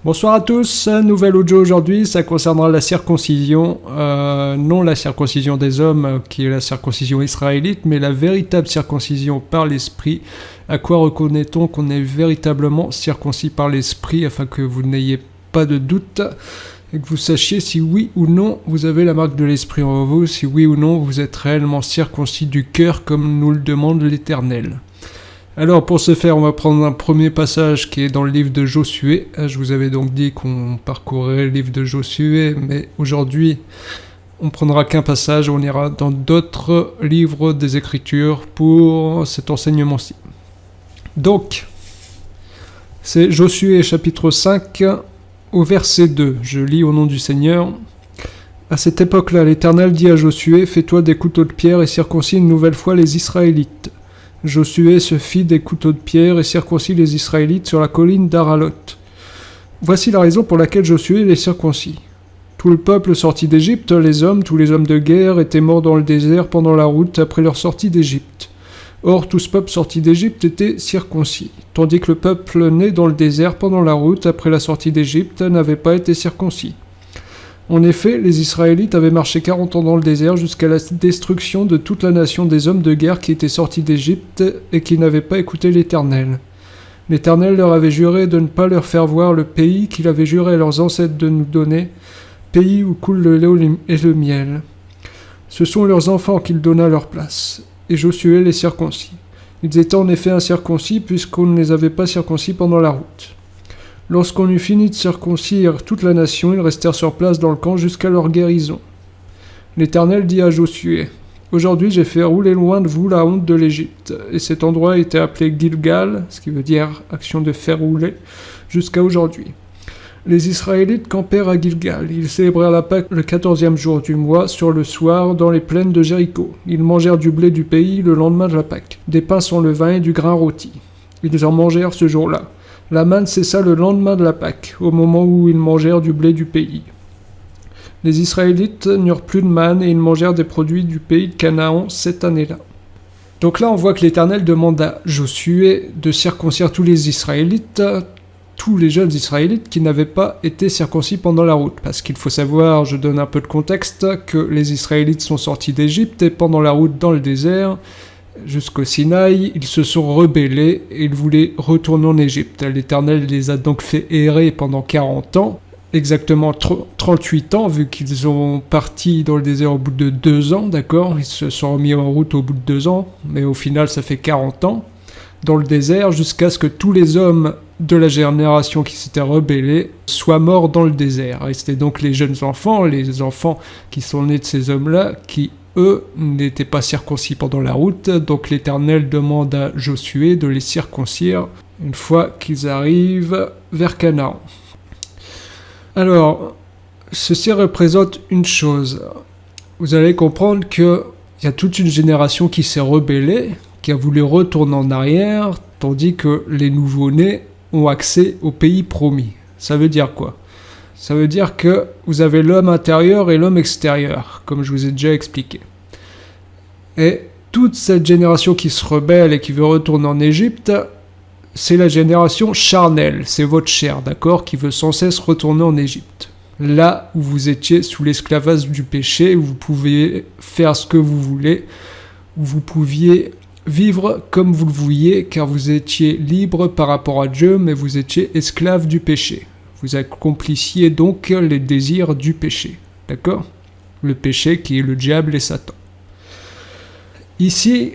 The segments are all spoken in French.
Bonsoir à tous, nouvel audio aujourd'hui, ça concernera la circoncision, non la circoncision des hommes qui est la circoncision israélite, mais la véritable circoncision par l'esprit. À quoi reconnaît-on qu'on est véritablement circoncis par l'esprit afin que vous n'ayez pas de doute et que vous sachiez si oui ou non vous avez la marque de l'esprit en vous, si oui ou non vous êtes réellement circoncis du cœur comme nous le demande l'Éternel. Alors pour ce faire, on va prendre un premier passage qui est dans le livre de Josué. Je vous avais donc dit qu'on parcourrait le livre de Josué, mais aujourd'hui, on prendra qu'un passage, on ira dans d'autres livres des Écritures pour cet enseignement-ci. Donc, c'est Josué chapitre 5 au verset 2. Je lis au nom du Seigneur. À cette époque-là, l'Éternel dit à Josué, « Fais-toi des couteaux de pierre et circoncis une nouvelle fois les Israélites. » Josué se fit des couteaux de pierre et circoncit les Israélites sur la colline d'Aralot. Voici la raison pour laquelle Josué les circoncit. Tout le peuple sortit d'Égypte, les hommes, tous les hommes de guerre, étaient morts dans le désert pendant la route après leur sortie d'Égypte. Or, tout ce peuple sorti d'Égypte était circoncis, tandis que le peuple né dans le désert pendant la route après la sortie d'Égypte n'avait pas été circoncis. En effet, les Israélites avaient marché 40 ans dans le désert jusqu'à la destruction de toute la nation des hommes de guerre qui étaient sortis d'Égypte et qui n'avaient pas écouté l'Éternel. L'Éternel leur avait juré de ne pas leur faire voir le pays qu'il avait juré à leurs ancêtres de nous donner, pays où coule le lait et le miel. Ce sont leurs enfants qu'il donna à leur place, et Josué les circoncis. Ils étaient en effet incirconcis puisqu'on ne les avait pas circoncis pendant la route. Lorsqu'on eut fini de circoncire toute la nation, ils restèrent sur place dans le camp jusqu'à leur guérison. L'Éternel dit à Josué, « Aujourd'hui j'ai fait rouler loin de vous la honte de l'Égypte. » Et cet endroit a été appelé Gilgal, ce qui veut dire « action de faire rouler », jusqu'à aujourd'hui. Les Israélites campèrent à Gilgal. Ils célébrèrent la Pâque le 14e jour du mois, sur le soir, dans les plaines de Jéricho. Ils mangèrent du blé du pays le lendemain de la Pâque, des pains sans levain et du grain rôti. Ils en mangèrent ce jour-là. La manne cessa le lendemain de la Pâque, au moment où ils mangèrent du blé du pays. Les Israélites n'eurent plus de manne et ils mangèrent des produits du pays de Canaan cette année-là. Donc là, on voit que l'Éternel demande à Josué de circoncire tous les Israélites, tous les jeunes Israélites qui n'avaient pas été circoncis pendant la route. Parce qu'il faut savoir, je donne un peu de contexte, que les Israélites sont sortis d'Égypte et pendant la route dans le désert, jusqu'au Sinaï, ils se sont rebellés et ils voulaient retourner en Égypte. L'Éternel les a donc fait errer pendant 40 ans, exactement 38 ans, vu qu'ils ont parti dans le désert au bout de 2 ans, d'accord ? Ils se sont remis en route au bout de 2 ans, mais au final ça fait 40 ans, dans le désert, jusqu'à ce que tous les hommes de la génération qui s'étaient rebellés soient morts dans le désert. Et c'était donc les jeunes enfants, les enfants qui sont nés de ces hommes-là, qui eux n'étaient pas circoncis pendant la route, donc l'Éternel demande à Josué de les circoncire une fois qu'ils arrivent vers Canaan. Alors, ceci représente une chose. Vous allez comprendre qu'il y a toute une génération qui s'est rebellée, qui a voulu retourner en arrière, tandis que les nouveau-nés ont accès au pays promis. Ça veut dire quoi ? Ça veut dire que vous avez l'homme intérieur et l'homme extérieur, comme je vous ai déjà expliqué. Et toute cette génération qui se rebelle et qui veut retourner en Égypte, c'est la génération charnelle, c'est votre chair, d'accord, qui veut sans cesse retourner en Égypte. Là où vous étiez sous l'esclavage du péché, où vous pouviez faire ce que vous voulez, où vous pouviez vivre comme vous le vouliez, car vous étiez libre par rapport à Dieu, mais vous étiez esclave du péché. Vous accomplissiez donc les désirs du péché, d'accord ? Le péché qui est le diable et Satan. Ici,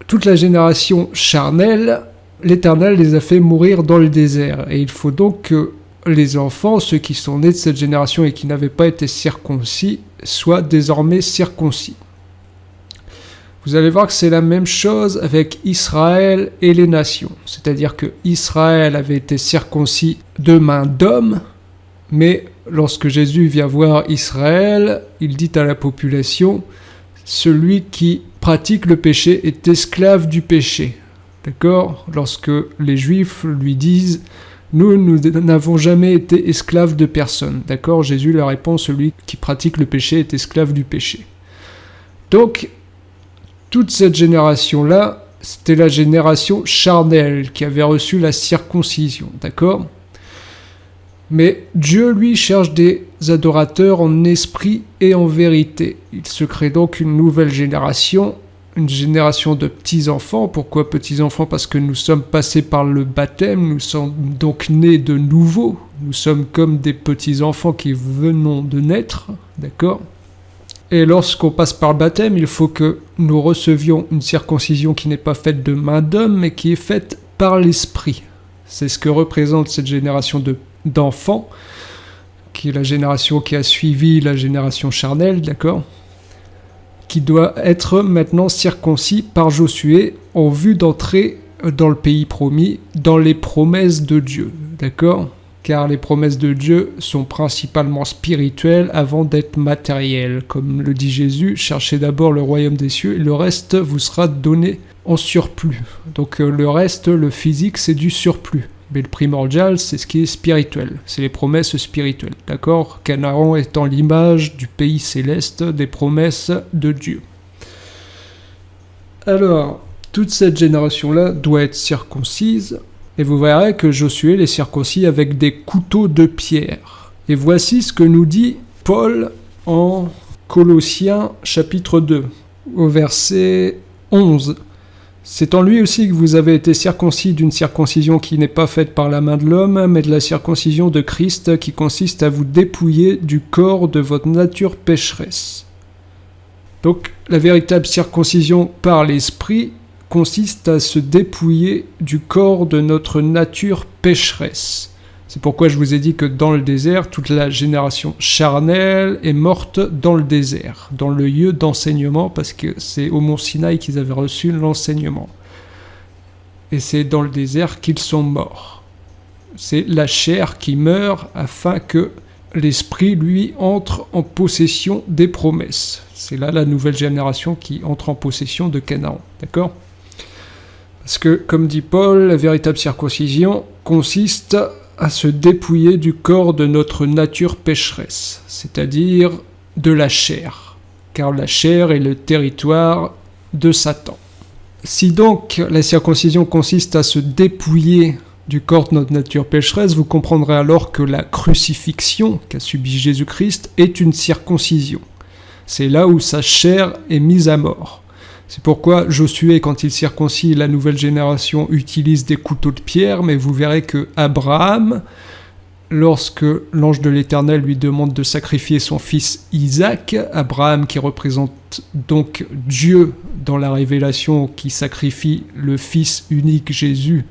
toute la génération charnelle, l'Éternel les a fait mourir dans le désert. Et il faut donc que les enfants, ceux qui sont nés de cette génération et qui n'avaient pas été circoncis, soient désormais circoncis. Vous allez voir que c'est la même chose avec Israël et les nations. C'est-à-dire que Israël avait été circoncis de main d'homme, mais lorsque Jésus vient voir Israël, il dit à la population, celui qui pratique le péché est esclave du péché. D'accord ? Lorsque les Juifs lui disent, nous n'avons jamais été esclaves de personne. D'accord ? Jésus leur répond, celui qui pratique le péché est esclave du péché. Donc, toute cette génération-là, c'était la génération charnelle qui avait reçu la circoncision, d'accord ? Mais Dieu, lui, cherche des adorateurs en esprit et en vérité. Il se crée donc une nouvelle génération, une génération de petits-enfants. Pourquoi petits-enfants? Parce que nous sommes passés par le baptême, nous sommes donc nés de nouveau. Nous sommes comme des petits-enfants qui venons de naître, d'accord? Et lorsqu'on passe par le baptême, il faut que nous recevions une circoncision qui n'est pas faite de main d'homme, mais qui est faite par l'esprit. C'est ce que représente cette génération d'enfants, qui est la génération qui a suivi la génération charnelle, d'accord, qui doit être maintenant circoncis par Josué en vue d'entrer dans le pays promis, dans les promesses de Dieu, d'accord, car les promesses de Dieu sont principalement spirituelles avant d'être matérielles. Comme le dit Jésus, cherchez d'abord le royaume des cieux et le reste vous sera donné en surplus. Donc le reste, le physique, c'est du surplus. Mais le primordial, c'est ce qui est spirituel. C'est les promesses spirituelles, d'accord? Canaan étant l'image du pays céleste, des promesses de Dieu. Alors, toute cette génération-là doit être circoncise, et vous verrez que Josué les circoncis avec des couteaux de pierre. Et voici ce que nous dit Paul en Colossiens chapitre 2, au verset 11. C'est en lui aussi que vous avez été circoncis d'une circoncision qui n'est pas faite par la main de l'homme, mais de la circoncision de Christ qui consiste à vous dépouiller du corps de votre nature pécheresse. Donc la véritable circoncision par l'esprit consiste à se dépouiller du corps de notre nature pécheresse. C'est pourquoi je vous ai dit que dans le désert, toute la génération charnelle est morte dans le désert, dans le lieu d'enseignement, parce que c'est au mont Sinaï qu'ils avaient reçu l'enseignement. Et c'est dans le désert qu'ils sont morts. C'est la chair qui meurt afin que l'esprit, lui, entre en possession des promesses. C'est là la nouvelle génération qui entre en possession de Canaan, d'accord ? Parce que, comme dit Paul, la véritable circoncision consiste à se dépouiller du corps de notre nature pécheresse, c'est-à-dire de la chair, car la chair est le territoire de Satan. Si donc la circoncision consiste à se dépouiller du corps de notre nature pécheresse, vous comprendrez alors que la crucifixion qu'a subie Jésus-Christ est une circoncision. C'est là où sa chair est mise à mort. C'est pourquoi Josué, quand il circoncie la nouvelle génération, utilise des couteaux de pierre, mais vous verrez que Abraham, lorsque l'ange de l'Éternel lui demande de sacrifier son fils Isaac, Abraham qui représente donc Dieu dans la révélation, qui sacrifie le fils unique Jésus,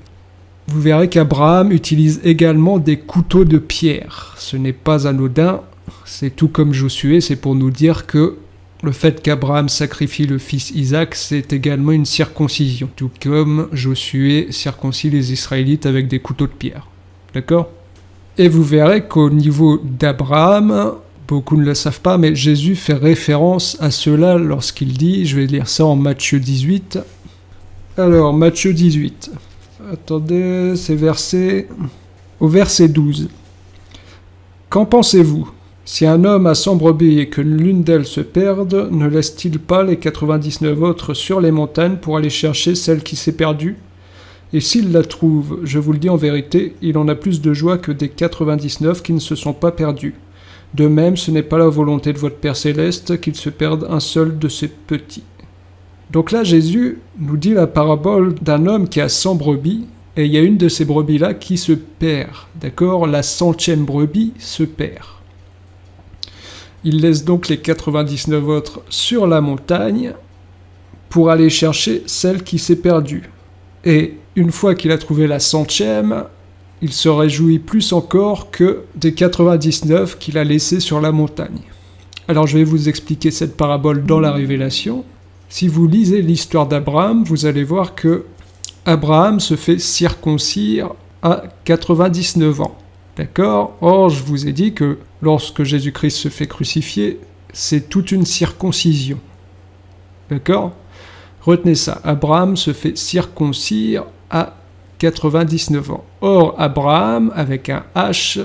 vous verrez qu'Abraham utilise également des couteaux de pierre. Ce n'est pas anodin, c'est tout comme Josué, c'est pour nous dire que le fait qu'Abraham sacrifie le fils Isaac, c'est également une circoncision, tout comme Josué circoncie les Israélites avec des couteaux de pierre. D'accord ? Et vous verrez qu'au niveau d'Abraham, beaucoup ne le savent pas, mais Jésus fait référence à cela lorsqu'il dit, je vais lire ça en Matthieu 18. Alors, Matthieu 18. Attendez, c'est au verset 12. Qu'en pensez-vous ? Si un homme a 100 brebis et que l'une d'elles se perde, ne laisse-t-il pas les 99 autres sur les montagnes pour aller chercher celle qui s'est perdue ? Et s'il la trouve, je vous le dis en vérité, il en a plus de joie que des 99 qui ne se sont pas perdus. De même, ce n'est pas la volonté de votre Père Céleste qu'il se perde un seul de ses petits. Donc là, Jésus nous dit la parabole d'un homme qui a 100 brebis, et il y a une de ces brebis-là qui se perd, d'accord ? La 100e brebis se perd. Il laisse donc les 99 autres sur la montagne pour aller chercher celle qui s'est perdue. Et une fois qu'il a trouvé la 100e, il se réjouit plus encore que des 99 qu'il a laissés sur la montagne. Alors je vais vous expliquer cette parabole dans la Révélation. Si vous lisez l'histoire d'Abraham, vous allez voir que Abraham se fait circoncire à 99 ans. D'accord ? Or, je vous ai dit que lorsque Jésus-Christ se fait crucifier, c'est toute une circoncision. D'accord ? Retenez ça. Abraham se fait circoncire à 99 ans. Or, Abraham, avec un H,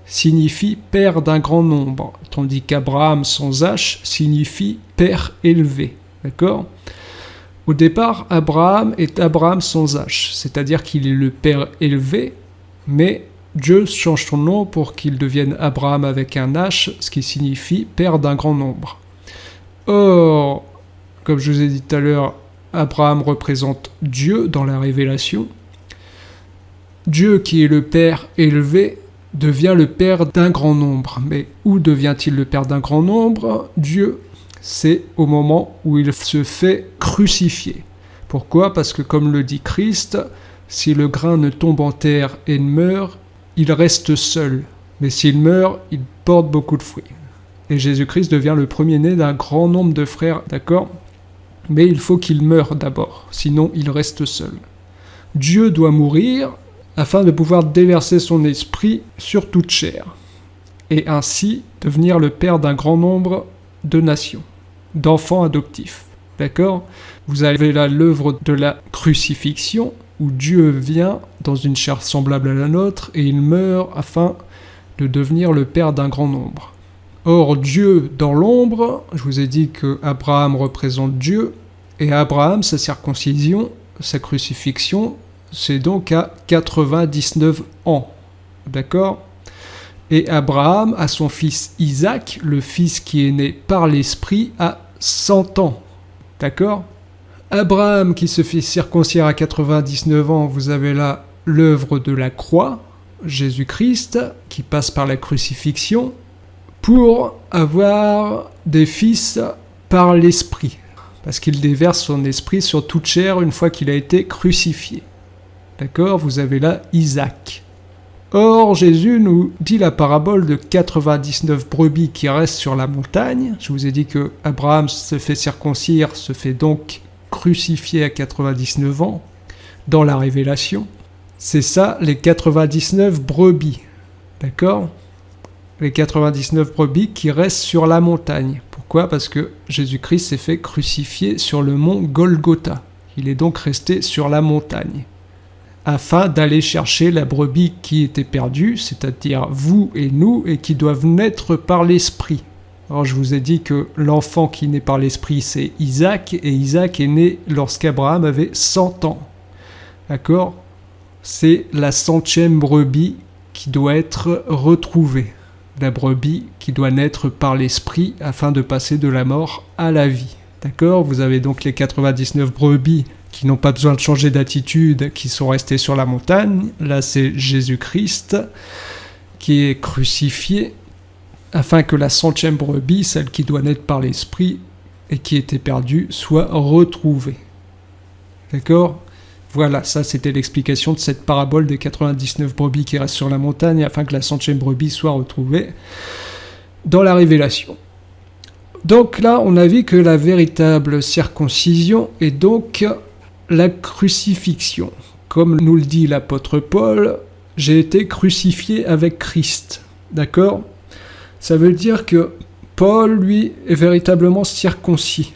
signifie père d'un grand nombre, tandis qu'Abraham sans H signifie père élevé. D'accord ? Au départ, Abraham est Abraham sans H, c'est-à-dire qu'il est le père élevé, mais Dieu change son nom pour qu'il devienne Abraham avec un H, ce qui signifie père d'un grand nombre. Or, comme je vous ai dit tout à l'heure, Abraham représente Dieu dans la révélation. Dieu qui est le Père élevé devient le Père d'un grand nombre. Mais où devient-il le Père d'un grand nombre? Dieu, c'est au moment où il se fait crucifier. Pourquoi? Parce que comme le dit Christ, si le grain ne tombe en terre et ne meurt, il reste seul. Mais s'il meurt, il porte beaucoup de fruits. Et Jésus-Christ devient le premier-né d'un grand nombre de frères, d'accord? Mais il faut qu'il meure d'abord, sinon il reste seul. Dieu doit mourir afin de pouvoir déverser son esprit sur toute chair, et ainsi devenir le père d'un grand nombre de nations, d'enfants adoptifs. D'accord? Vous avez là l'œuvre de la crucifixion, où Dieu vient dans une chair semblable à la nôtre, et il meurt afin de devenir le père d'un grand nombre. Or, Dieu dans l'ombre, je vous ai dit que Abraham représente Dieu, et Abraham, sa circoncision, sa crucifixion, c'est donc à 99 ans. D'accord? Et Abraham a son fils Isaac, le fils qui est né par l'esprit, à 100 ans. D'accord? Abraham qui se fait circoncire à 99 ans, vous avez là l'œuvre de la croix, Jésus-Christ, qui passe par la crucifixion, pour avoir des fils par l'esprit, parce qu'il déverse son esprit sur toute chair une fois qu'il a été crucifié. D'accord? Vous avez là Isaac. Or, Jésus nous dit la parabole de 99 brebis qui restent sur la montagne. Je vous ai dit que Abraham se fait circoncire, se fait donc crucifier à 99 ans, dans la Révélation. C'est ça, les 99 brebis. D'accord? Les 99 brebis qui restent sur la montagne. Pourquoi? Parce que Jésus-Christ s'est fait crucifier sur le mont Golgotha. Il est donc resté sur la montagne, afin d'aller chercher la brebis qui était perdue, c'est-à-dire vous et nous, et qui doivent naître par l'Esprit. Alors je vous ai dit que l'enfant qui naît par l'Esprit, c'est Isaac, et Isaac est né lorsqu'Abraham avait 100 ans. D'accord? C'est la 100e brebis qui doit être retrouvée. La brebis qui doit naître par l'Esprit afin de passer de la mort à la vie. D'accord? Vous avez donc les 99 brebis qui n'ont pas besoin de changer d'attitude, qui sont restés sur la montagne. Là, c'est Jésus-Christ qui est crucifié, afin que la 100e brebis, celle qui doit naître par l'Esprit et qui était perdue, soit retrouvée. D'accord? Voilà, ça c'était l'explication de cette parabole des 99 brebis qui restent sur la montagne, afin que la 100e brebis soit retrouvée dans la Révélation. Donc là, on a vu que la véritable circoncision est donc la crucifixion. Comme nous le dit l'apôtre Paul, j'ai été crucifié avec Christ. D'accord? Ça veut dire que Paul, lui, est véritablement circoncis.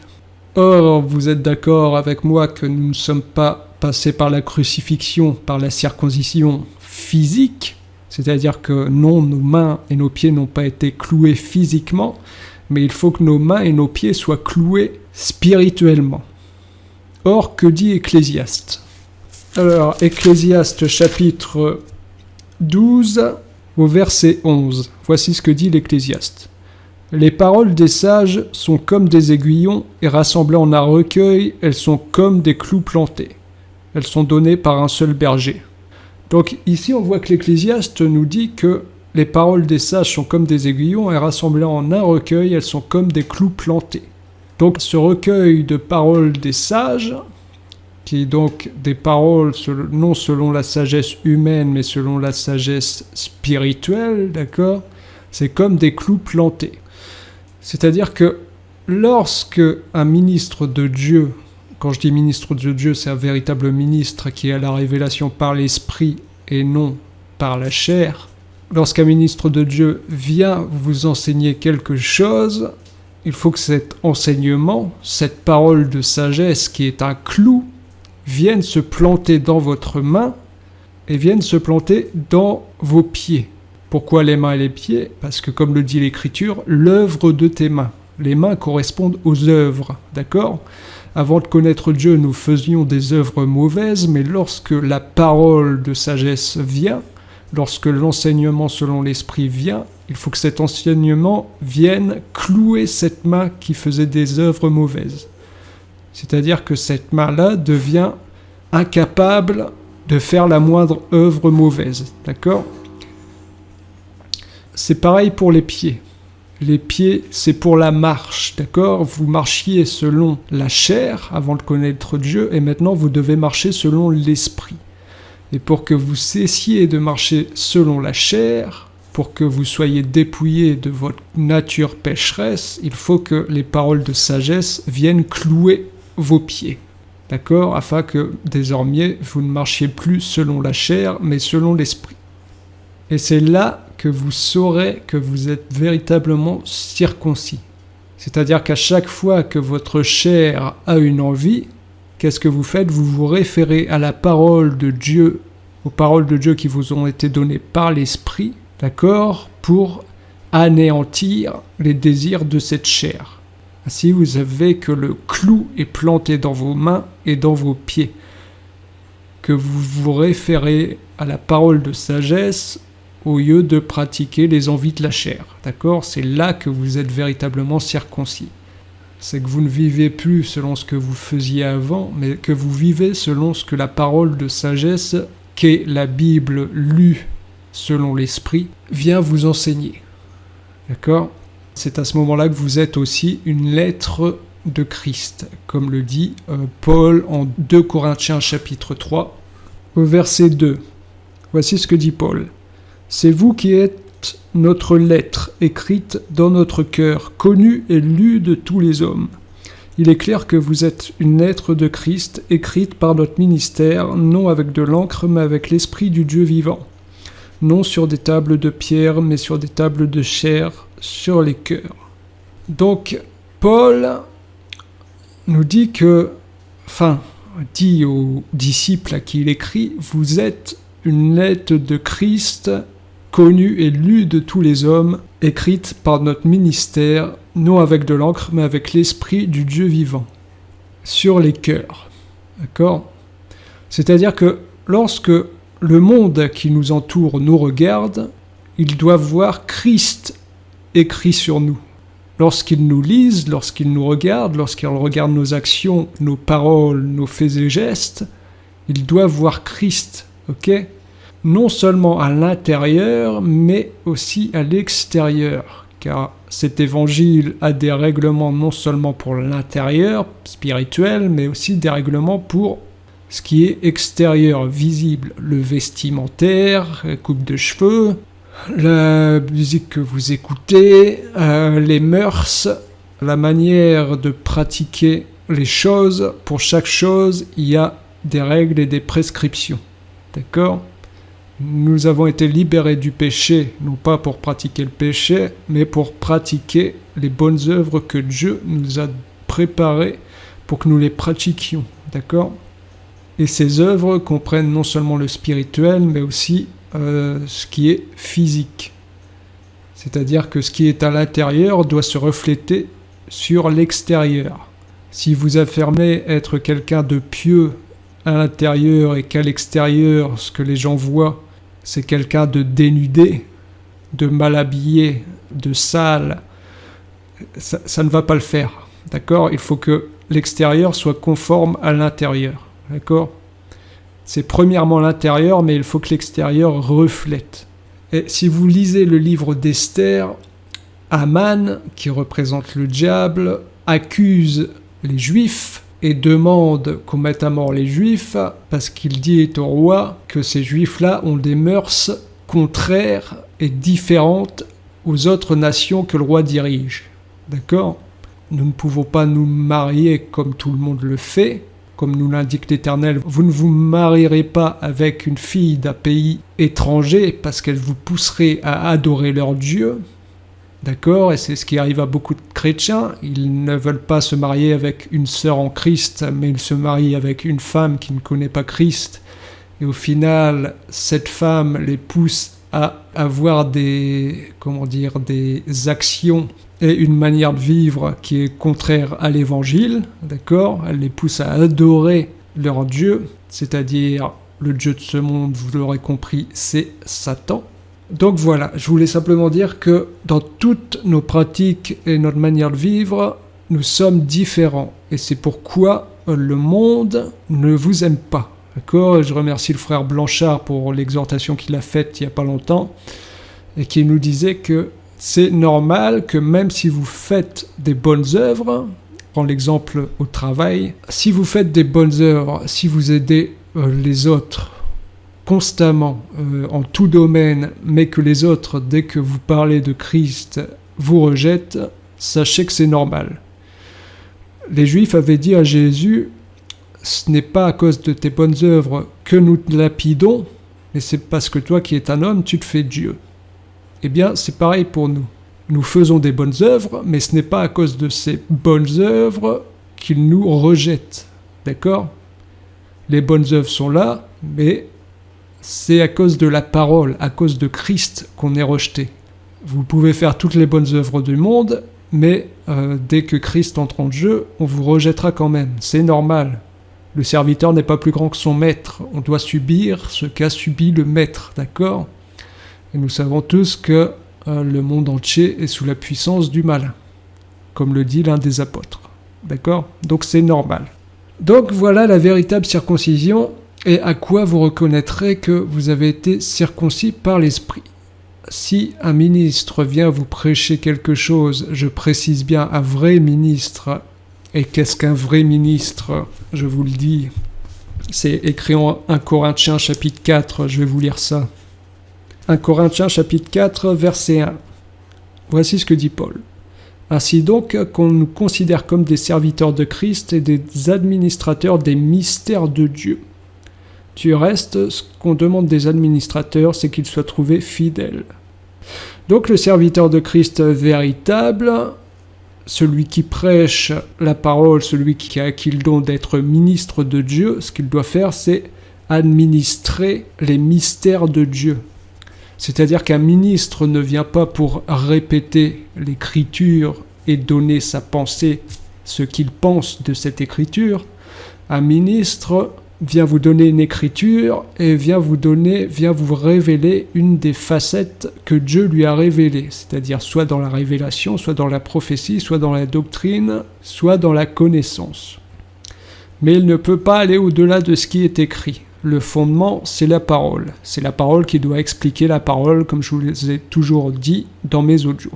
Or, vous êtes d'accord avec moi que nous ne sommes pas passés par la crucifixion, par la circoncision physique, c'est-à-dire que non, nos mains et nos pieds n'ont pas été cloués physiquement, mais il faut que nos mains et nos pieds soient cloués spirituellement. Or, que dit Ecclésiaste? Alors, Ecclésiaste chapitre 12 au verset 11. Voici ce que dit l'Ecclésiaste. Les paroles des sages sont comme des aiguillons, et rassemblées en un recueil, elles sont comme des clous plantés. Elles sont données par un seul berger. Donc ici, on voit que l'Ecclésiaste nous dit que les paroles des sages sont comme des aiguillons, et rassemblées en un recueil, elles sont comme des clous plantés. Donc ce recueil de paroles des sages, qui est donc des paroles non selon la sagesse humaine, mais selon la sagesse spirituelle, d'accord? C'est comme des clous plantés. C'est-à-dire que lorsque un ministre de Dieu, quand je dis ministre de Dieu, c'est un véritable ministre qui a la révélation par l'esprit et non par la chair, lorsqu'un ministre de Dieu vient vous enseigner quelque chose, il faut que cet enseignement, cette parole de sagesse qui est un clou, vienne se planter dans votre main et vienne se planter dans vos pieds. Pourquoi les mains et les pieds? Parce que comme le dit l'Écriture, l'œuvre de tes mains. Les mains correspondent aux œuvres, d'accord? Avant de connaître Dieu, nous faisions des œuvres mauvaises, mais lorsque la parole de sagesse vient, lorsque l'enseignement selon l'esprit vient, il faut que cet enseignement vienne clouer cette main qui faisait des œuvres mauvaises. C'est-à-dire que cette main-là devient incapable de faire la moindre œuvre mauvaise. D'accord ? C'est pareil pour les pieds. Les pieds, c'est pour la marche, d'accord ? Vous marchiez selon la chair avant de connaître Dieu, et maintenant vous devez marcher selon l'esprit. Et pour que vous cessiez de marcher selon la chair, pour que vous soyez dépouillés de votre nature pécheresse, il faut que les paroles de sagesse viennent clouer vos pieds, d'accord ? Afin que désormais vous ne marchiez plus selon la chair, mais selon l'esprit. Et c'est là que vous saurez que vous êtes véritablement circoncis. C'est-à-dire qu'à chaque fois que votre chair a une envie, qu'est-ce que vous faites ? Vous vous référez à la parole de Dieu, aux paroles de Dieu qui vous ont été données par l'esprit, d'accord ? Pour anéantir les désirs de cette chair. Ainsi, vous savez que le clou est planté dans vos mains et dans vos pieds. Que vous vous référez à la parole de sagesse au lieu de pratiquer les envies de la chair. D'accord ? C'est là que vous êtes véritablement circoncis. C'est que vous ne vivez plus selon ce que vous faisiez avant, mais que vous vivez selon ce que la parole de sagesse, qu'est la Bible lue selon l'Esprit, vient vous enseigner. D'accord ? C'est à ce moment-là que vous êtes aussi une lettre de Christ, comme le dit Paul en 2 Corinthiens chapitre 3, au verset 2. Voici ce que dit Paul. « C'est vous qui êtes notre lettre, écrite dans notre cœur, connue et lue de tous les hommes. Il est clair que vous êtes une lettre de Christ, écrite par notre ministère, non avec de l'encre, mais avec l'Esprit du Dieu vivant. Non sur des tables de pierre, mais sur des tables de chair, sur les cœurs. » Donc, Paul nous dit dit aux disciples à qui il écrit, « Vous êtes une lettre de Christ, connue et lue de tous les hommes, écrite par notre ministère, non avec de l'encre, mais avec l'Esprit du Dieu vivant, sur les cœurs. » D'accord ? C'est-à-dire que lorsque le monde qui nous entoure nous regarde, ils doivent voir Christ écrit sur nous. Lorsqu'ils nous lisent, lorsqu'ils nous regardent, lorsqu'ils regardent nos actions, nos paroles, nos faits et gestes, ils doivent voir Christ, ok ? Non seulement à l'intérieur, mais aussi à l'extérieur, car cet évangile a des règlements non seulement pour l'intérieur, spirituel, mais aussi des règlements pour ce qui est extérieur, visible, le vestimentaire, la coupe de cheveux, la musique que vous écoutez, les mœurs, la manière de pratiquer les choses. Pour chaque chose, il y a des règles et des prescriptions. D'accord ? Nous avons été libérés du péché, non pas pour pratiquer le péché, mais pour pratiquer les bonnes œuvres que Dieu nous a préparées pour que nous les pratiquions. D'accord ? Et ces œuvres comprennent non seulement le spirituel, mais aussi ce qui est physique. C'est-à-dire que ce qui est à l'intérieur doit se refléter sur l'extérieur. Si vous affirmez être quelqu'un de pieux à l'intérieur et qu'à l'extérieur, ce que les gens voient, c'est quelqu'un de dénudé, de mal habillé, de sale, ça ne va pas le faire. D'accord ? Il faut que l'extérieur soit conforme à l'intérieur. D'accord ? C'est premièrement l'intérieur, mais il faut que l'extérieur reflète. Et si vous lisez le livre d'Esther, Haman, qui représente le diable, accuse les Juifs et demande qu'on mette à mort les Juifs parce qu'il dit au roi que ces Juifs-là ont des mœurs contraires et différentes aux autres nations que le roi dirige. D'accord ? Nous ne pouvons pas nous marier comme tout le monde le fait. Comme nous l'indique l'Éternel, vous ne vous marierez pas avec une fille d'un pays étranger parce qu'elle vous pousserait à adorer leur Dieu. D'accord ? Et c'est ce qui arrive à beaucoup de chrétiens. Ils ne veulent pas se marier avec une sœur en Christ, mais ils se marient avec une femme qui ne connaît pas Christ. Et au final, cette femme les pousse à avoir des actions et une manière de vivre qui est contraire à l'évangile, d'accord ? Elle les pousse à adorer leur Dieu, c'est-à-dire Le dieu de ce monde, vous l'aurez compris, c'est Satan. Donc voilà, je voulais simplement dire que dans toutes nos pratiques et notre manière de vivre, nous sommes différents. Et c'est pourquoi le monde ne vous aime pas. D'accord ? Je remercie le frère Blanchard pour l'exhortation qu'il a faite il n'y a pas longtemps et qui nous disait que c'est normal que même si vous faites des bonnes œuvres, prends l'exemple au travail, si vous faites des bonnes œuvres, si vous aidez les autres constamment, en tout domaine, mais que les autres, dès que vous parlez de Christ, vous rejettent, sachez que c'est normal. Les Juifs avaient dit à Jésus, ce n'est pas à cause de tes bonnes œuvres que nous te lapidons, mais c'est parce que toi qui es un homme, tu te fais Dieu. Eh bien, c'est pareil pour nous. Nous faisons des bonnes œuvres, mais ce n'est pas à cause de ces bonnes œuvres qu'ils nous rejettent. D'accord ? Les bonnes œuvres sont là, mais c'est à cause de la parole, à cause de Christ qu'on est rejeté. Vous pouvez faire toutes les bonnes œuvres du monde, mais dès que Christ entre en jeu, on vous rejettera quand même. C'est normal. Le serviteur n'est pas plus grand que son maître. On doit subir ce qu'a subi le maître, d'accord ? Et nous savons tous que le monde entier est sous la puissance du mal, comme le dit l'un des apôtres. D'accord ? Donc c'est normal. Donc voilà la véritable circoncision et à quoi vous reconnaîtrez que vous avez été circoncis par l'Esprit. Si un ministre vient vous prêcher quelque chose, je précise bien un vrai ministre, et qu'est-ce qu'un vrai ministre ? Je vous le dis, c'est écrit en 1 Corinthiens chapitre 4, je vais vous lire ça. 1 Corinthiens chapitre 4, verset 1. Voici ce que dit Paul. Ainsi donc qu'on nous considère comme des serviteurs de Christ et des administrateurs des mystères de Dieu. Du reste, ce qu'on demande des administrateurs, c'est qu'ils soient trouvés fidèles. Donc le serviteur de Christ véritable, celui qui prêche la parole, celui qui a acquis le don d'être ministre de Dieu, ce qu'il doit faire, c'est administrer les mystères de Dieu. C'est-à-dire qu'un ministre ne vient pas pour répéter l'écriture et donner sa pensée, ce qu'il pense de cette écriture. Un ministre vient vous donner une écriture et vient vous révéler une des facettes que Dieu lui a révélées, c'est-à-dire soit dans la révélation, soit dans la prophétie, soit dans la doctrine, soit dans la connaissance. Mais il ne peut pas aller au-delà de ce qui est écrit. Le fondement, c'est la parole. C'est la parole qui doit expliquer la parole, comme je vous ai toujours dit dans mes audios.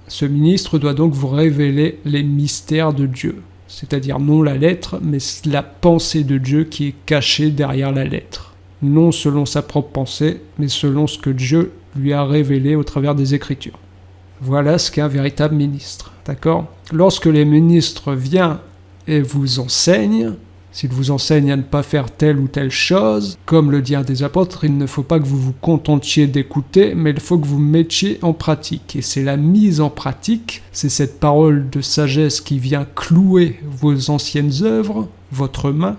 Ce ministre doit donc vous révéler les mystères de Dieu. C'est-à-dire non la lettre, mais la pensée de Dieu qui est cachée derrière la lettre. Non selon sa propre pensée, mais selon ce que Dieu lui a révélé au travers des Écritures. Voilà ce qu'est un véritable ministre, d'accord ? Lorsque les ministres viennent et vous enseignent, s'ils vous enseignent à ne pas faire telle ou telle chose, comme le dit un des apôtres, il ne faut pas que vous vous contentiez d'écouter, mais il faut que vous mettiez en pratique. Et c'est la mise en pratique, c'est cette parole de sagesse qui vient clouer vos anciennes œuvres, votre main,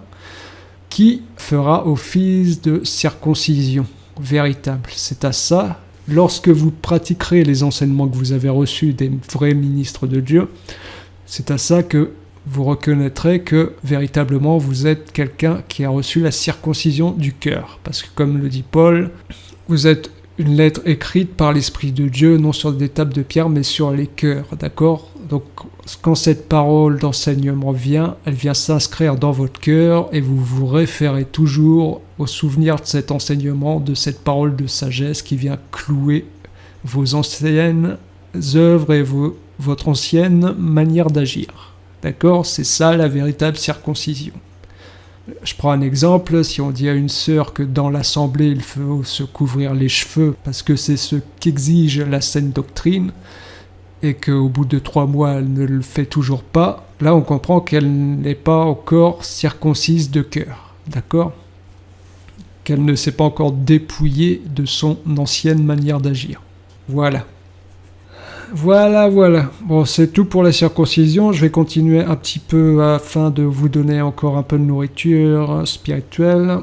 qui fera office de circoncision véritable. C'est à ça, lorsque vous pratiquerez les enseignements que vous avez reçus des vrais ministres de Dieu, c'est à ça que vous reconnaîtrez que véritablement vous êtes quelqu'un qui a reçu la circoncision du cœur. Parce que comme le dit Paul, vous êtes une lettre écrite par l'Esprit de Dieu, non sur des tables de pierre, mais sur les cœurs, d'accord ? Donc quand cette parole d'enseignement vient, elle vient s'inscrire dans votre cœur et vous vous référez toujours au souvenir de cet enseignement, de cette parole de sagesse qui vient clouer vos anciennes œuvres et votre ancienne manière d'agir. D'accord ? C'est ça la véritable circoncision. Je prends un exemple, si on dit à une sœur que dans l'assemblée il faut se couvrir les cheveux parce que c'est ce qu'exige la saine doctrine et qu'au bout de 3 mois elle ne le fait toujours pas, là on comprend qu'elle n'est pas encore circoncise de cœur. D'accord ? Qu'elle ne s'est pas encore dépouillée de son ancienne manière d'agir. Voilà. Bon, c'est tout pour la circoncision. Je vais continuer un petit peu afin de vous donner encore un peu de nourriture spirituelle.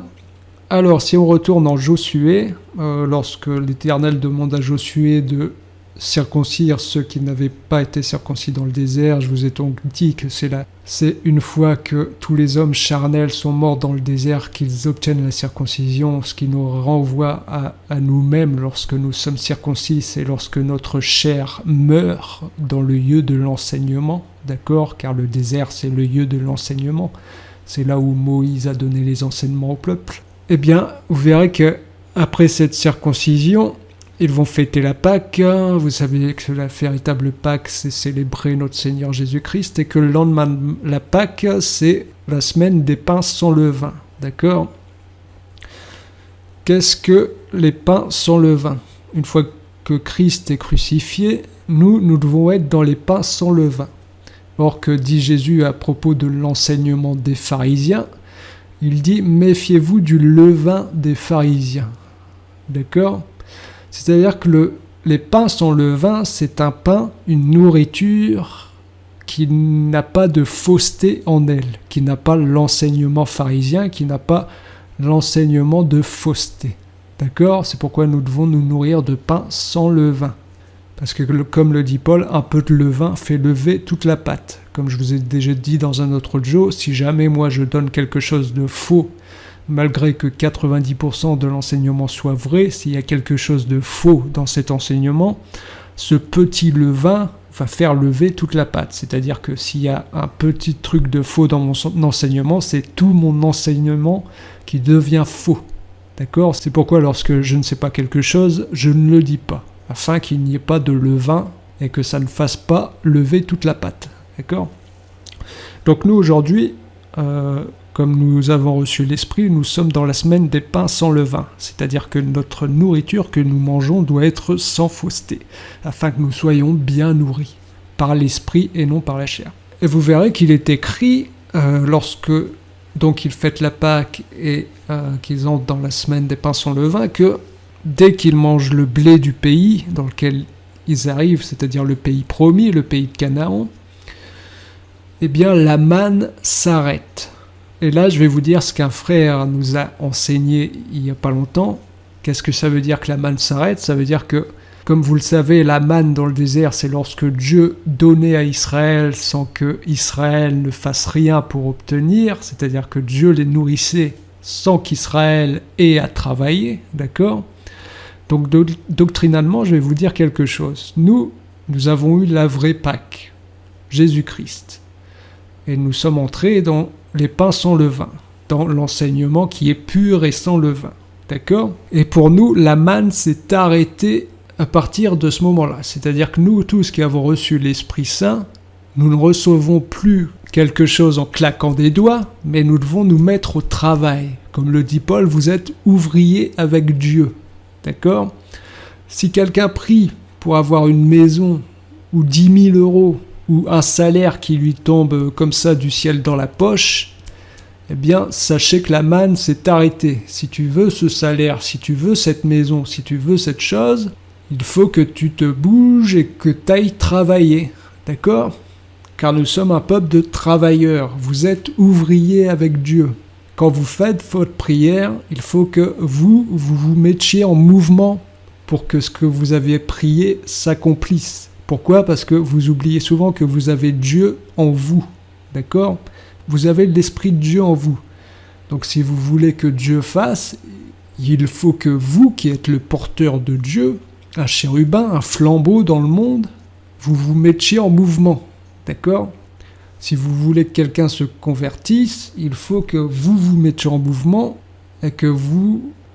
Alors, si on retourne en Josué, lorsque l'Éternel demande à Josué de circoncire ceux qui n'avaient pas été circoncis dans le désert. Je vous ai donc dit que c'est une fois que tous les hommes charnels sont morts dans le désert qu'ils obtiennent la circoncision, ce qui nous renvoie à nous-mêmes lorsque nous sommes circoncis, c'est lorsque notre chair meurt dans le lieu de l'enseignement, d'accord ? Car le désert, c'est le lieu de l'enseignement. C'est là où Moïse a donné les enseignements au peuple. Eh bien, vous verrez que après cette circoncision, ils vont fêter la Pâque. Vous savez que la véritable Pâque, c'est célébrer notre Seigneur Jésus-Christ, et que le lendemain de la Pâque, c'est la semaine des pains sans levain. D'accord ? Qu'est-ce que les pains sans levain ? Une fois que Christ est crucifié, nous devons être dans les pains sans levain. Or, que dit Jésus à propos de l'enseignement des pharisiens ? Il dit « Méfiez-vous du levain des pharisiens ». D'accord ? C'est-à-dire que les pains sans levain, c'est un pain, une nourriture qui n'a pas de fausseté en elle, qui n'a pas l'enseignement pharisien, qui n'a pas l'enseignement de fausseté. D'accord ? C'est pourquoi nous devons nous nourrir de pain sans levain. Parce que, comme le dit Paul, un peu de levain fait lever toute la pâte. Comme je vous ai déjà dit dans un autre audio, si jamais moi je donne quelque chose de faux, malgré que 90% de l'enseignement soit vrai, s'il y a quelque chose de faux dans cet enseignement, ce petit levain va faire lever toute la pâte. C'est-à-dire que s'il y a un petit truc de faux dans mon enseignement, c'est tout mon enseignement qui devient faux. D'accord ? C'est pourquoi lorsque je ne sais pas quelque chose, je ne le dis pas, afin qu'il n'y ait pas de levain et que ça ne fasse pas lever toute la pâte. D'accord ? Donc nous aujourd'hui, comme nous avons reçu l'Esprit, nous sommes dans la semaine des pains sans levain, c'est-à-dire que notre nourriture que nous mangeons doit être sans fausseté, afin que nous soyons bien nourris par l'Esprit et non par la chair. Et vous verrez qu'il est écrit, lorsque donc ils fêtent la Pâque et qu'ils entrent dans la semaine des pains sans levain, que dès qu'ils mangent le blé du pays dans lequel ils arrivent, c'est-à-dire le pays promis, le pays de Canaan, eh bien la manne s'arrête. Et là, je vais vous dire ce qu'un frère nous a enseigné il n'y a pas longtemps. Qu'est-ce que ça veut dire que la manne s'arrête ? Ça veut dire que, comme vous le savez, la manne dans le désert, c'est lorsque Dieu donnait à Israël sans que Israël ne fasse rien pour obtenir, c'est-à-dire que Dieu les nourrissait sans qu'Israël ait à travailler, d'accord ? Donc doctrinalement, je vais vous dire quelque chose. Nous avons eu la vraie Pâque, Jésus-Christ. Et nous sommes entrés dans les pains sans levain, dans l'enseignement qui est pur et sans levain. D'accord ? Et pour nous, la manne s'est arrêtée à partir de ce moment-là. C'est-à-dire que nous, tous qui avons reçu l'Esprit Saint, nous ne recevons plus quelque chose en claquant des doigts, mais nous devons nous mettre au travail. Comme le dit Paul, vous êtes ouvriers avec Dieu. D'accord ? Si quelqu'un prie pour avoir une maison ou 10 000 euros, ou un salaire qui lui tombe comme ça du ciel dans la poche, eh bien, sachez que la manne s'est arrêtée. Si tu veux ce salaire, si tu veux cette maison, si tu veux cette chose, il faut que tu te bouges et que tu ailles travailler. D'accord ? Car nous sommes un peuple de travailleurs. Vous êtes ouvriers avec Dieu. Quand vous faites votre prière, il faut que vous mettiez en mouvement pour que ce que vous avez prié s'accomplisse. Pourquoi ? Parce que vous oubliez souvent que vous avez Dieu en vous, d'accord ? Vous avez l'Esprit de Dieu en vous. Donc si vous voulez que Dieu fasse, il faut que vous, qui êtes le porteur de Dieu, un chérubin, un flambeau dans le monde, vous vous mettiez en mouvement, d'accord ? Si vous voulez que quelqu'un se convertisse, il faut que vous vous mettiez en mouvement et que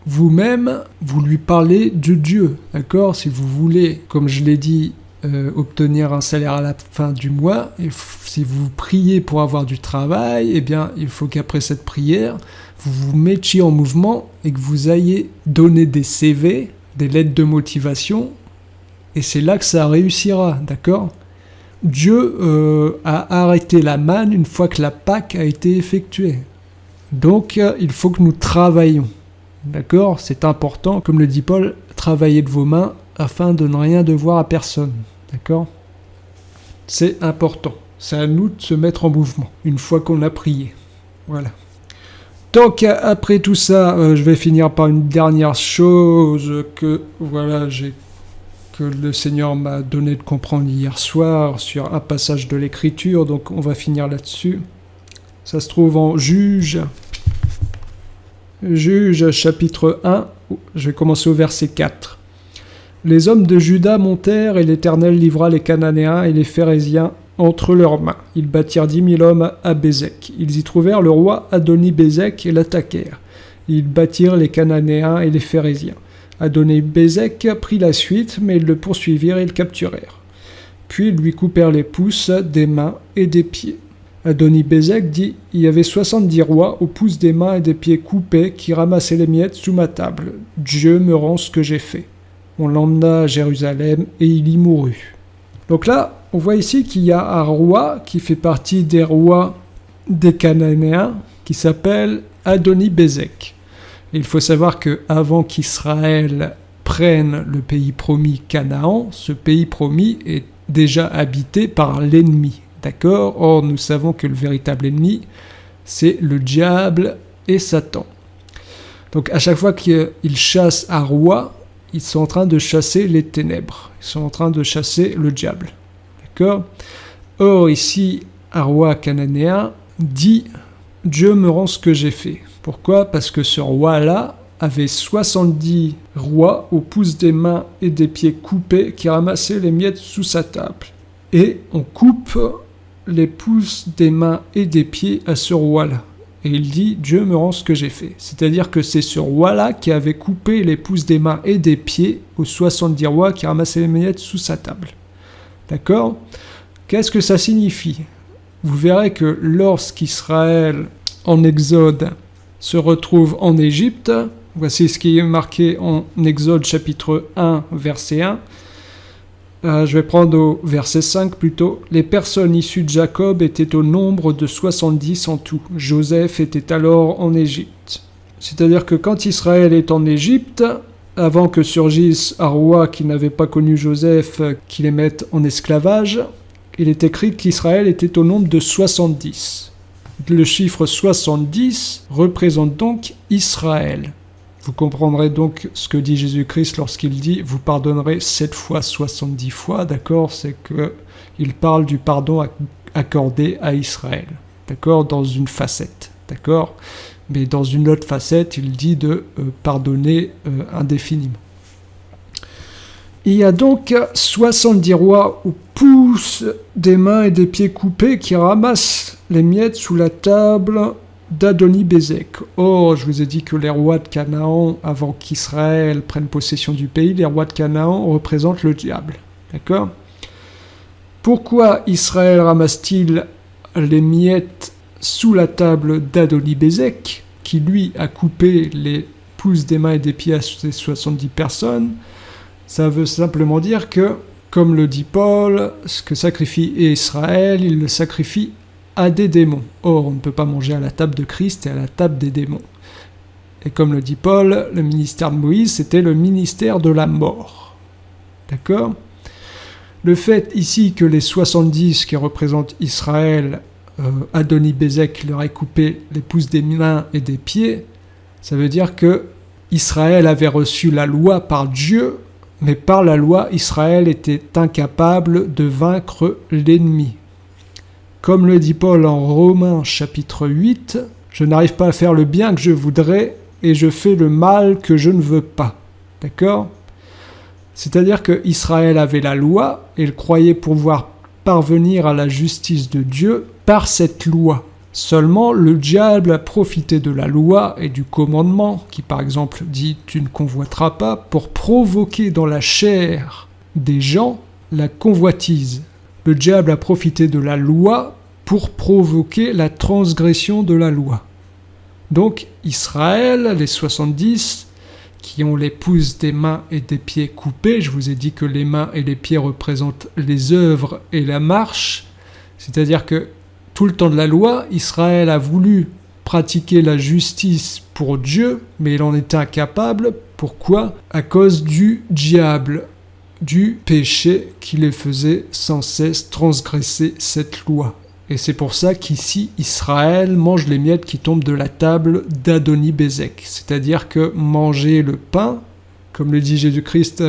vous-même, vous lui parlez de Dieu, d'accord ? Si vous voulez, comme je l'ai dit, obtenir un salaire à la fin du mois, si vous priez pour avoir du travail, eh bien, il faut qu'après cette prière, vous vous mettiez en mouvement et que vous ayez donné des CV, des lettres de motivation, et c'est là que ça réussira, d'accord ? Dieu a arrêté la manne une fois que la Pâque a été effectuée. Donc, il faut que nous travaillions, d'accord ? C'est important, comme le dit Paul, travaillez de vos mains afin de ne rien devoir à personne, d'accord ? C'est important. C'est à nous de se mettre en mouvement, une fois qu'on a prié. Voilà. Donc, après tout ça, je vais finir par une dernière chose que que le Seigneur m'a donné de comprendre hier soir sur un passage de l'Écriture, donc on va finir là-dessus. Ça se trouve en Juge chapitre 1, je vais commencer au verset 4. Les hommes de Juda montèrent et l'Éternel livra les Cananéens et les Phéréziens entre leurs mains. Ils bâtirent 10 000 hommes à Bézek. Ils y trouvèrent le roi Adoni-Bézek et l'attaquèrent. Ils bâtirent les Cananéens et les Phéréziens. Adoni-Bézek prit la suite, mais ils le poursuivirent et le capturèrent. Puis ils lui coupèrent les pouces des mains et des pieds. Adoni-Bézek dit « Il y avait 70 rois aux pouces des mains et des pieds coupés qui ramassaient les miettes sous ma table. Dieu me rend ce que j'ai fait. » On l'emmena à Jérusalem et il y mourut. Donc là, on voit ici qu'il y a un roi qui fait partie des rois des Cananéens qui s'appelle Adoni-Bézek. Il faut savoir qu'avant qu'Israël prenne le pays promis Canaan, ce pays promis est déjà habité par l'ennemi. D'accord ? Or, nous savons que le véritable ennemi, c'est le diable et Satan. Donc, à chaque fois qu'ils chassent un roi, ils sont en train de chasser les ténèbres. Ils sont en train de chasser le diable. D'accord ? Or, ici, un roi cananéen dit « Dieu me rend ce que j'ai fait ». Pourquoi ? Parce que ce roi-là avait 70 rois aux pouces des mains et des pieds coupés qui ramassaient les miettes sous sa table. Et on coupe les pouces des mains et des pieds à ce roi-là. Et il dit « Dieu me rend ce que j'ai fait ». C'est-à-dire que c'est ce roi-là qui avait coupé les pouces des mains et des pieds aux 70 rois qui ramassaient les miettes sous sa table. D'accord ? Qu'est-ce que ça signifie ? Vous verrez que lorsqu'Israël, en Exode, se retrouve en Égypte, voici ce qui est marqué en Exode chapitre 1, verset 1, je vais prendre au verset 5 plutôt. Les personnes issues de Jacob étaient au nombre de 70 en tout. Joseph était alors en Égypte. C'est-à-dire que quand Israël est en Égypte, avant que surgisse un roi qui n'avait pas connu Joseph, qui les mette en esclavage, il est écrit qu'Israël était au nombre de 70. Le chiffre 70 représente donc Israël. Vous comprendrez donc ce que dit Jésus-Christ lorsqu'il dit « Vous pardonnerez 7 fois, 70 fois », d'accord ? C'est qu'il parle du pardon accordé à Israël, d'accord ? Dans une facette, d'accord ? Mais dans une autre facette, il dit de pardonner indéfiniment. Il y a donc 70 rois aux pouces des mains et des pieds coupés qui ramassent les miettes sous la table d'Adoni-Bézek. Or, je vous ai dit que les rois de Canaan, avant qu'Israël prenne possession du pays, les rois de Canaan représentent le diable. D'accord ? Pourquoi Israël ramasse-t-il les miettes sous la table d'Adoni-Bézek, qui lui a coupé les pouces des mains et des pieds à ces 70 personnes ? Ça veut simplement dire que, comme le dit Paul, ce que sacrifie Israël, il le sacrifie à des démons. Or, on ne peut pas manger à la table de Christ et à la table des démons. Et comme le dit Paul, le ministère de Moïse, c'était le ministère de la mort. D'accord ? Le fait ici que les 70 qui représentent Israël, Adoni-Bézek leur ait coupé les pouces des mains et des pieds, ça veut dire que Israël avait reçu la loi par Dieu, mais par la loi, Israël était incapable de vaincre l'ennemi. Comme le dit Paul en Romains chapitre 8, « Je n'arrive pas à faire le bien que je voudrais, et je fais le mal que je ne veux pas. » D'accord ? C'est-à-dire qu'Israël avait la loi, et il croyait pouvoir parvenir à la justice de Dieu par cette loi. Seulement, le diable a profité de la loi et du commandement, qui par exemple dit « tu ne convoiteras pas », pour provoquer dans la chair des gens la convoitise. Le diable a profité de la loi pour provoquer la transgression de la loi. Donc Israël, les 70, qui ont les pouces des mains et des pieds coupés, je vous ai dit que les mains et les pieds représentent les œuvres et la marche, c'est-à-dire que tout le temps de la loi, Israël a voulu pratiquer la justice pour Dieu, mais il en était incapable. Pourquoi ? À cause du diable, du péché qui les faisait sans cesse transgresser cette loi. Et c'est pour ça qu'ici, Israël mange les miettes qui tombent de la table d'Adoni-Bézek. C'est-à-dire que manger le pain, comme le dit Jésus-Christ,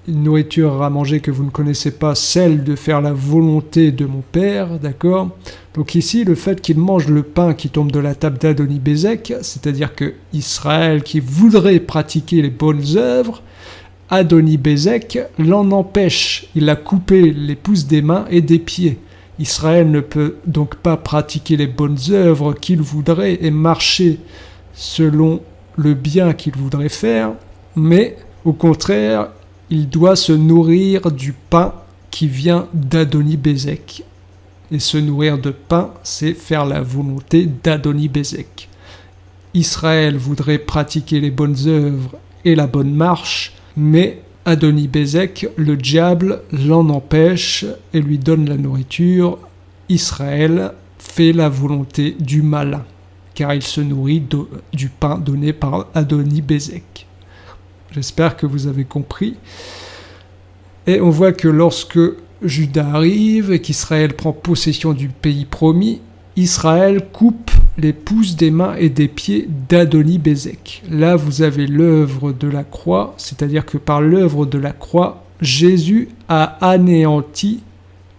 une nourriture à manger que vous ne connaissez pas, celle de faire la volonté de mon Père, d'accord ? Donc ici, le fait qu'il mange le pain qui tombe de la table d'Adoni-Bézek, c'est-à-dire que Israël qui voudrait pratiquer les bonnes œuvres, Adoni-Bézek l'en empêche. Il a coupé les pouces des mains et des pieds. Israël ne peut donc pas pratiquer les bonnes œuvres qu'il voudrait et marcher selon le bien qu'il voudrait faire, mais au contraire, il doit se nourrir du pain qui vient d'Adoni-Bézek. Et se nourrir de pain, c'est faire la volonté d'Adoni-Bézek. Israël voudrait pratiquer les bonnes œuvres et la bonne marche, mais Adoni-Bézek, le diable, l'en empêche et lui donne la nourriture. Israël fait la volonté du malin, car il se nourrit du pain donné par Adoni-Bézek. J'espère que vous avez compris. Et on voit que lorsque Juda arrive et qu'Israël prend possession du pays promis, Israël coupe les pouces des mains et des pieds d'Adoni-Bézek. Là, vous avez l'œuvre de la croix, c'est-à-dire que par l'œuvre de la croix, Jésus a anéanti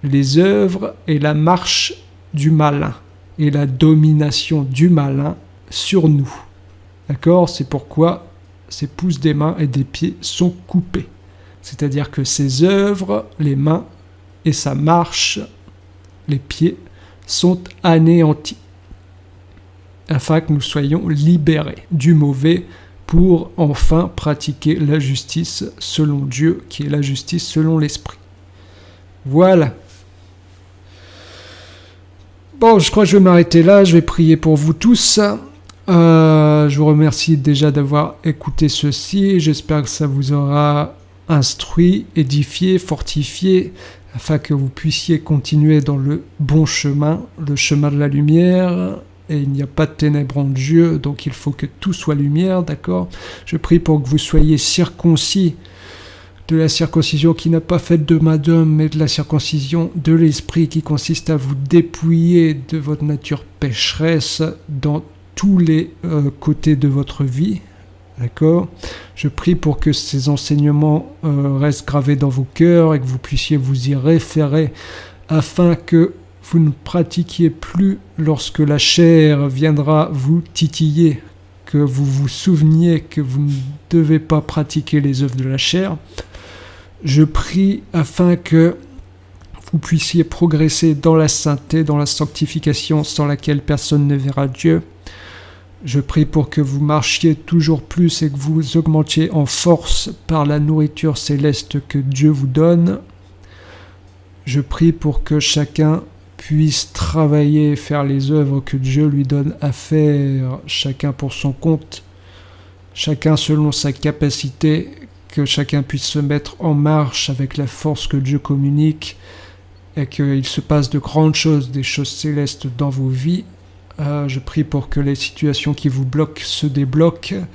les œuvres et la marche du malin et la domination du malin sur nous. D'accord ? C'est pourquoi ses pouces des mains et des pieds sont coupés. C'est-à-dire que ses œuvres, les mains et sa marche, les pieds, sont anéantis, afin que nous soyons libérés du mauvais pour enfin pratiquer la justice selon Dieu, qui est la justice selon l'Esprit. Voilà. Bon, je crois que je vais m'arrêter là, je vais prier pour vous tous. Je vous remercie déjà d'avoir écouté ceci, j'espère que ça vous aura instruit, édifié, fortifié, afin que vous puissiez continuer dans le bon chemin, le chemin de la lumière, et il n'y a pas de ténèbres en Dieu, donc il faut que tout soit lumière, d'accord ? Je prie pour que vous soyez circoncis de la circoncision qui n'a pas fait de main d'homme, mais de la circoncision de l'esprit qui consiste à vous dépouiller de votre nature pécheresse dans tous les côtés de votre vie. D'accord ? Je prie pour que ces enseignements restent gravés dans vos cœurs et que vous puissiez vous y référer afin que vous ne pratiquiez plus lorsque la chair viendra vous titiller, que vous vous souveniez que vous ne devez pas pratiquer les œuvres de la chair. Je prie afin que vous puissiez progresser dans la sainteté, dans la sanctification sans laquelle personne ne verra Dieu. Je prie pour que vous marchiez toujours plus et que vous augmentiez en force par la nourriture céleste que Dieu vous donne. Je prie pour que chacun puisse travailler et faire les œuvres que Dieu lui donne à faire, chacun pour son compte, chacun selon sa capacité, que chacun puisse se mettre en marche avec la force que Dieu communique et qu'il se passe de grandes choses, des choses célestes dans vos vies. Je prie pour que les situations qui vous bloquent se débloquent,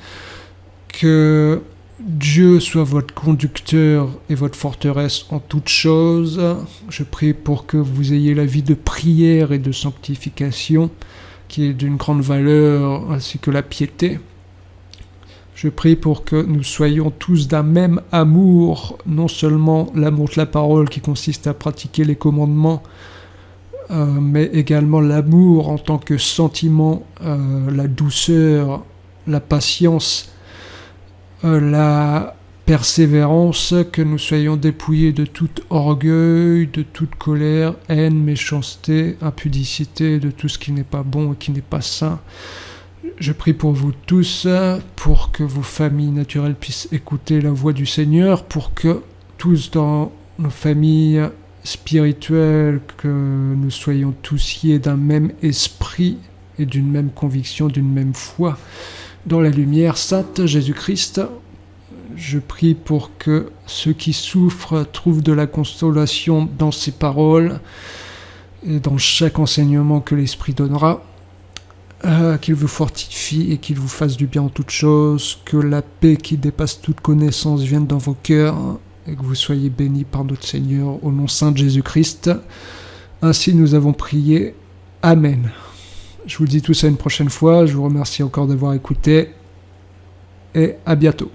que Dieu soit votre conducteur et votre forteresse en toutes choses. Je prie pour que vous ayez la vie de prière et de sanctification qui est d'une grande valeur, ainsi que la piété. Je prie pour que nous soyons tous d'un même amour, non seulement l'amour de la parole qui consiste à pratiquer les commandements, mais également l'amour en tant que sentiment, la douceur, la patience, la persévérance, que nous soyons dépouillés de tout orgueil, de toute colère, haine, méchanceté, impudicité, de tout ce qui n'est pas bon et qui n'est pas sain. Je prie pour vous tous, pour que vos familles naturelles puissent écouter la voix du Seigneur, pour que tous dans nos familles spirituelles, que nous soyons tous liés d'un même esprit et d'une même conviction, d'une même foi dans la lumière sainte Jésus-Christ. Je prie pour que ceux qui souffrent trouvent de la consolation dans ces paroles et dans chaque enseignement que l'Esprit donnera, qu'il vous fortifie et qu'il vous fasse du bien en toutes choses, que la paix qui dépasse toute connaissance vienne dans vos cœurs et que vous soyez bénis par notre Seigneur au nom saint de Jésus-Christ. Ainsi nous avons prié. Amen. Je vous dis tout ça une prochaine fois. Je vous remercie encore d'avoir écouté et à bientôt.